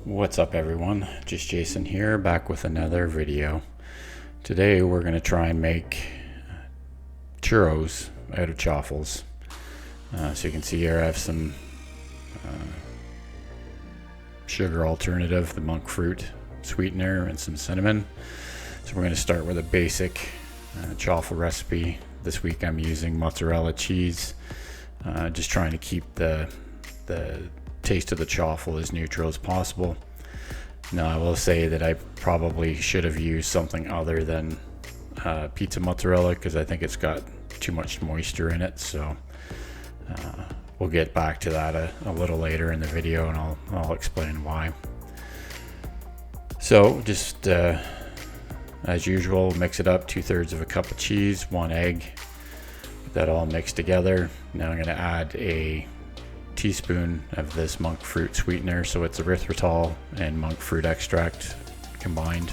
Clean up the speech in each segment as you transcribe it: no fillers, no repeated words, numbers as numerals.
What's up everyone, just Jason here, back with another video. Today we're going to try and make churros out of chaffles. So you can see here I have some sugar alternative, the monk fruit sweetener, and some cinnamon. So we're going to start with a basic chaffle recipe. This week I'm using mozzarella cheese, just trying to keep the taste of the chaffle as neutral as possible. Now I will say that I probably should have used something other than pizza mozzarella because I think it's got too much moisture in it, so we'll get back to that a little later in the video, and I'll explain why. So just as usual, mix it up. 2/3 of a cup of cheese, 1 egg, get that all mixed together. Now I'm going to add a teaspoon of this monk fruit sweetener, so it's erythritol and monk fruit extract combined.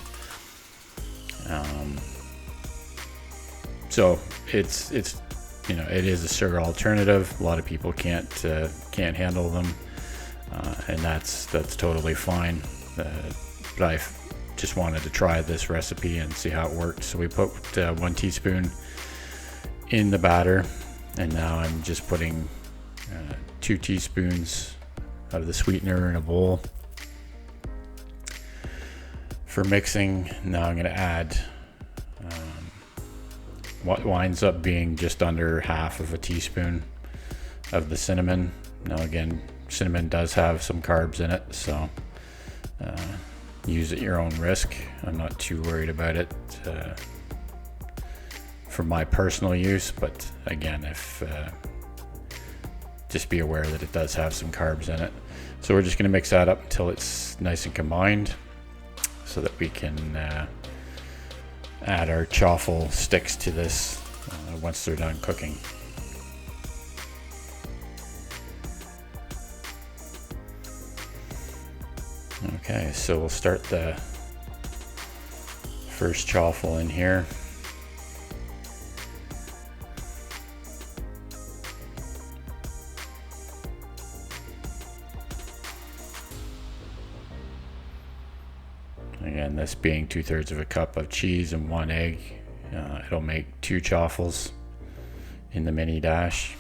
So it's you know, it is a sugar alternative. A lot of people can't handle them, and that's totally fine. But I just wanted to try this recipe and see how it worked. So we put 1 teaspoon in the batter, and now I'm just putting 2 teaspoons of the sweetener in a bowl for mixing. Now I'm going to add what winds up being just under half of a teaspoon of the cinnamon. Now again, cinnamon does have some carbs in it, so use at your own risk. I'm not too worried about it for my personal use, but again, if just be aware that it does have some carbs in it. So we're just going to mix that up until it's nice and combined, so that we can add our chaffle sticks to this once they're done cooking. Okay, so we'll start the first chaffle in here. Again, this being 2/3 of a cup of cheese and 1 egg, it'll make 2 chaffles in the mini dash.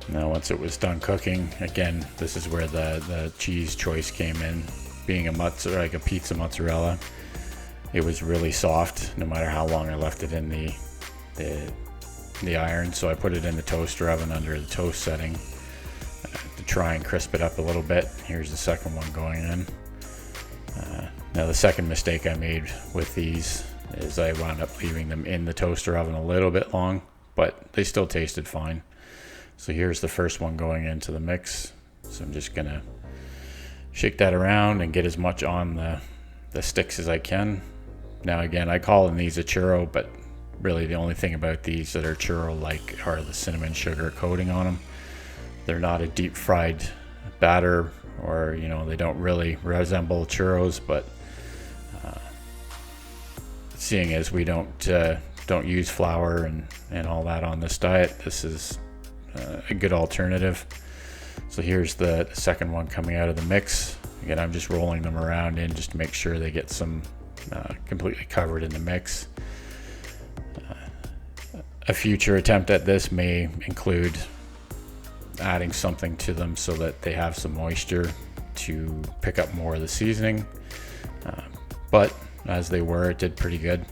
Now once it was done cooking, again, this is where the cheese choice came in. Being like a pizza mozzarella, it was really soft no matter how long I left it in the iron, so I put it in the toaster oven under the toast setting to try and crisp it up a little bit. Here's the second one going in. Now the second mistake I made with these is I wound up leaving them in the toaster oven a little bit long, but they still tasted fine. So here's the first one going into the mix. So I'm just gonna shake that around and get as much on the sticks as I can. Now again, I call these a churro, but really the only thing about these that are churro like are the cinnamon sugar coating on them. They're not a deep fried batter, or you know, they don't really resemble churros, but seeing as we don't use flour and all that on this diet, this is a good alternative. So here's the second one coming out of the mix. Again, I'm just rolling them around in just to make sure they get some completely covered in the mix. A future attempt at this may include adding something to them so that they have some moisture to pick up more of the seasoning, but as they were, it did pretty good.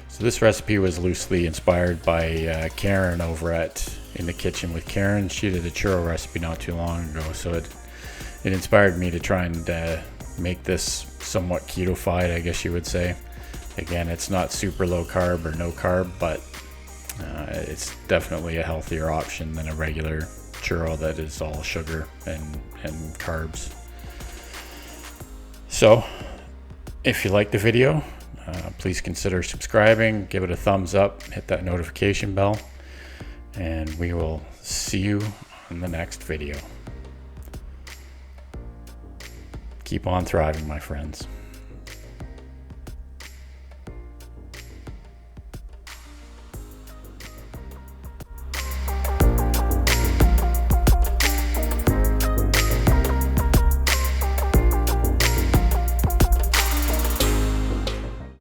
So this recipe was loosely inspired by Karen over at In the Kitchen with Karen. She did a churro recipe not too long ago, so it inspired me to try and make this somewhat keto-fied, I guess you would say. Again, it's not super low carb or no carb, but it's definitely a healthier option than a regular churro that is all sugar and carbs. So if you like the video, please consider subscribing, give it a thumbs up, hit that notification bell, and we will see you in the next video. Keep on thriving, my friends.